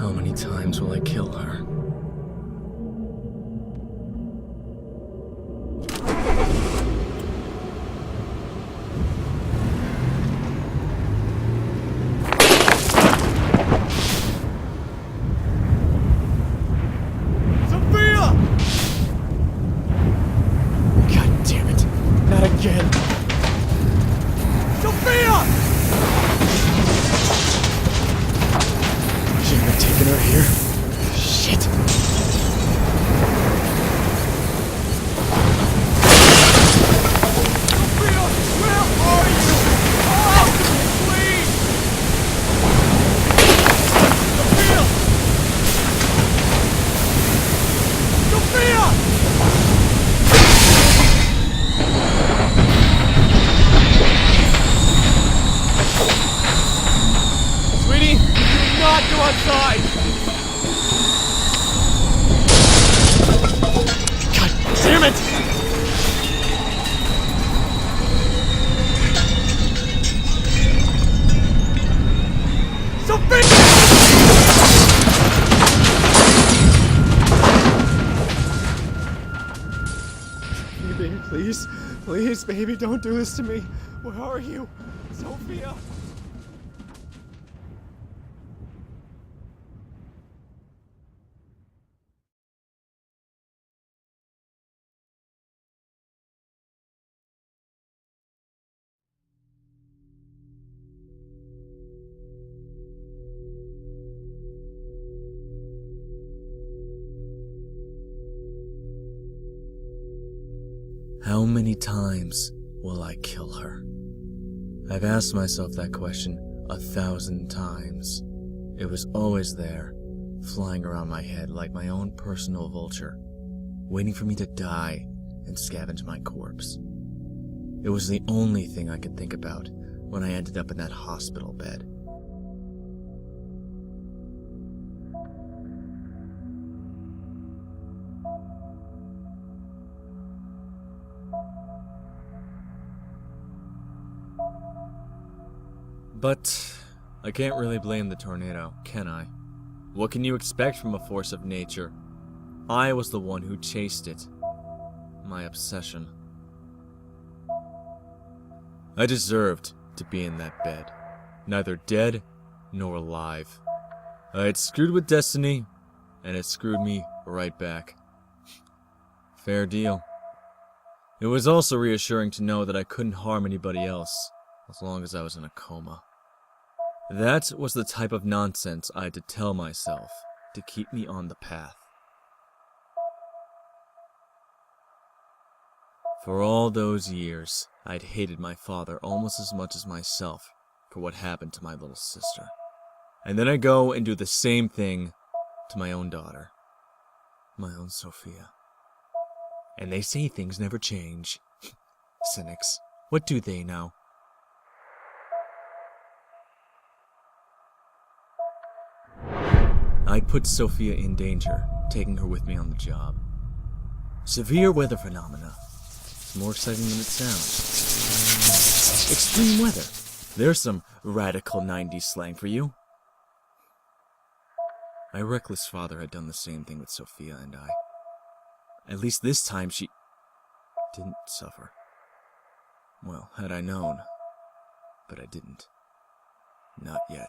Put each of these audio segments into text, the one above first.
How many times will I kill her? Please, baby, don't do this to me. Where are you? Sophia? How many times will I kill her? I've asked myself that question 1,000 times. It was always there, flying around my head like my own personal vulture, waiting for me to die and scavenge my corpse. It was the only thing I could think about when I ended up in that hospital bed. But I can't really blame the tornado, can I? What can you expect from a force of nature? I was the one who chased it. My obsession. I deserved to be in that bed, neither dead nor alive. I had screwed with destiny, and it screwed me right back. Fair deal. It was also reassuring to know that I couldn't harm anybody else, as long as I was in a coma. That was the type of nonsense I had to tell myself to keep me on the path. For all those years, I'd hated my father almost as much as myself for what happened to my little sister. And then I go and do the same thing to my own daughter, my own Sophia. And they say things never change. Cynics. What do they know? I'd put Sophia in danger, taking her with me on the job. Severe weather phenomena. It's more exciting than it sounds. Extreme weather. There's some radical 90s slang for you. My reckless father had done the same thing with Sophia and I. At least this time she didn't suffer. Well, had I known. But I didn't. Not yet.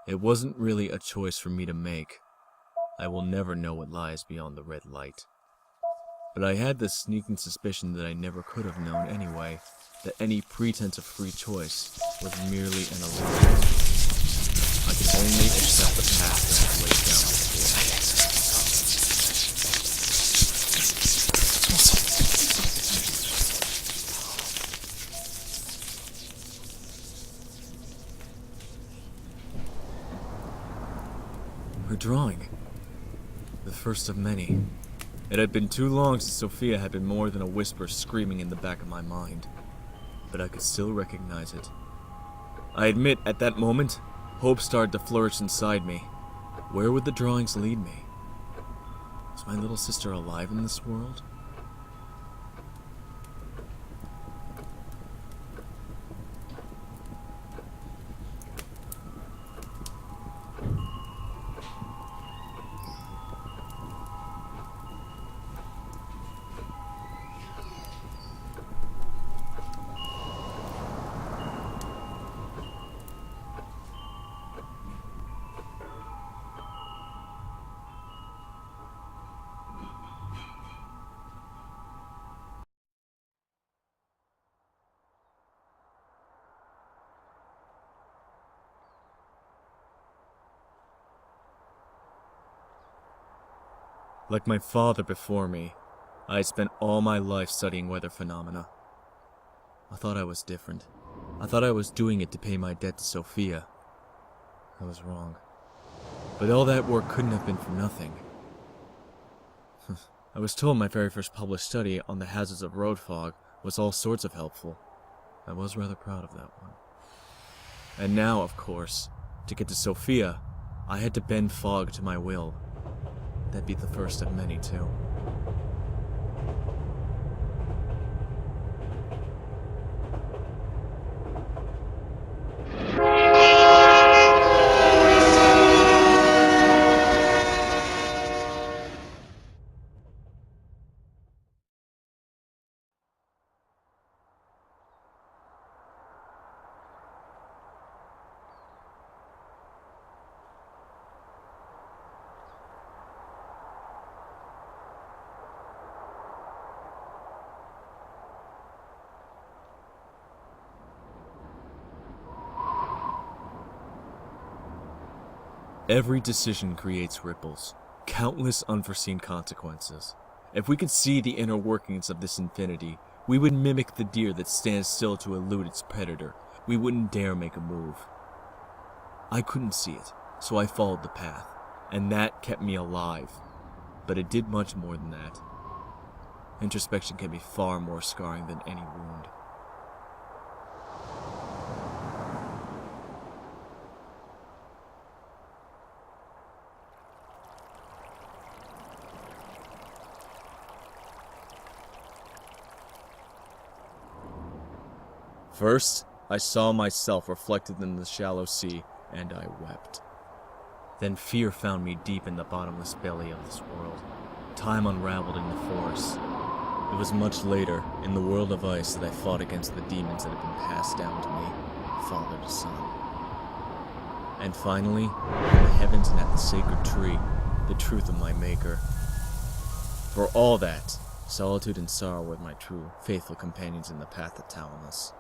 It wasn't really a choice for me to make. I will never know what lies beyond the red light. But I had this sneaking suspicion that I never could have known anyway, that any pretense of free choice was merely an illusion. I could only accept the path that was laid down before. Her drawing. The first of many. It had been too long since Sophia had been more than a whisper screaming in the back of my mind. But I could still recognize it. I admit, at that moment, hope started to flourish inside me. Where would the drawings lead me? Was my little sister alive in this world? Like my father before me, I had spent all my life studying weather phenomena. I thought I was different. I thought I was doing it to pay my debt to Sophia. I was wrong. But all that work couldn't have been for nothing. I was told my very first published study on the hazards of road fog was all sorts of helpful. I was rather proud of that one. And now, of course, to get to Sophia, I had to bend fog to my will. That'd be the first of many, too. Every decision creates ripples, countless unforeseen consequences. If we could see the inner workings of this infinity, we would mimic the deer that stands still to elude its predator. We wouldn't dare make a move. I couldn't see it, so I followed the path, and that kept me alive. But it did much more than that. Introspection can be far more scarring than any wound. First, I saw myself reflected in the shallow sea, and I wept. Then fear found me deep in the bottomless belly of this world. Time unraveled in the forest. It was much later, in the world of ice, that I fought against the demons that had been passed down to me, father to son. And finally, in the heavens and at the sacred tree, the truth of my Maker. For all that, solitude and sorrow were my true, faithful companions in the path of Thalamus.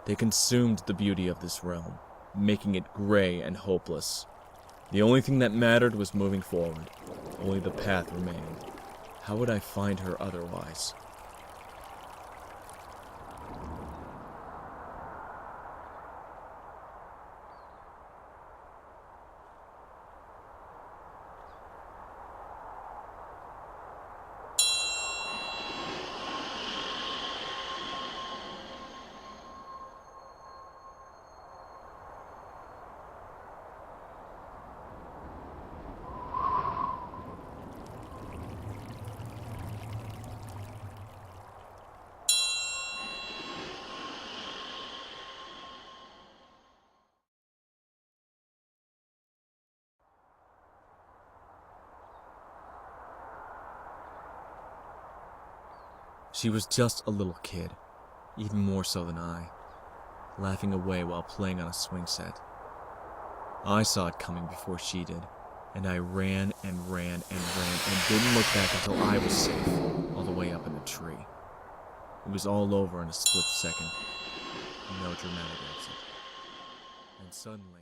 They consumed the beauty of this realm, making it gray and hopeless. The only thing that mattered was moving forward. Only the path remained. How would I find her otherwise? She was just a little kid, even more so than I, laughing away while playing on a swing set. I saw it coming before she did, and I ran and ran and ran and didn't look back until I was safe, all the way up in the tree. It was all over in a split second. No dramatic exit. And suddenly...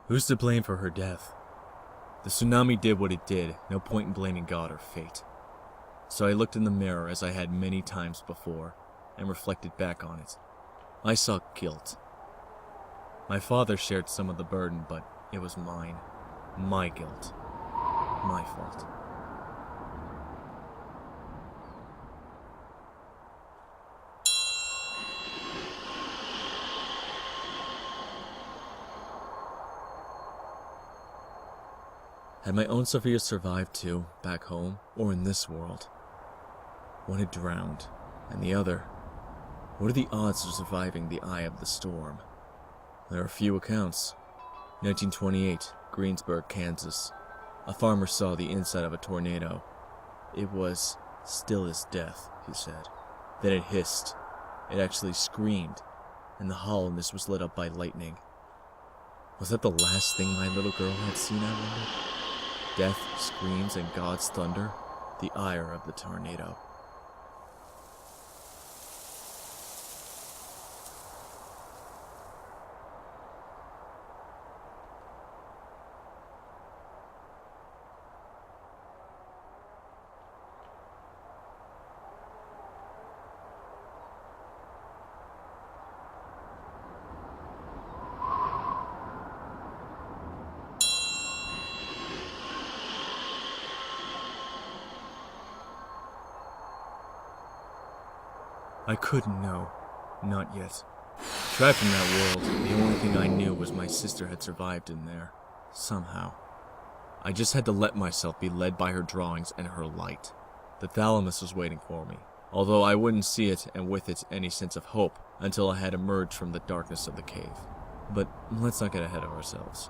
Who's to blame for her death? The tsunami did what it did, no point in blaming God or fate. So I looked in the mirror as I had many times before, and reflected back on it. I saw guilt. My father shared some of the burden, but It was mine. My guilt. My fault. Had my own Sophia survived too, back home, or in this world? One had drowned, and the other, what are the odds of surviving the eye of the storm? There are few accounts. 1928, Greensburg, Kansas. A farmer saw the inside of a tornado. It was still as death, he said. Then it hissed. It actually screamed, and the hollowness was lit up by lightning. Was that the last thing my little girl had seen, I wondered? Death, screams, and God's thunder, the ire of the tornado. I couldn't know. Not yet. Trapped in that world, the only thing I knew was my sister had survived in there. Somehow. I just had to let myself be led by her drawings and her light. The Thalamus was waiting for me, although I wouldn't see it and with it any sense of hope until I had emerged from the darkness of the cave. But let's not get ahead of ourselves.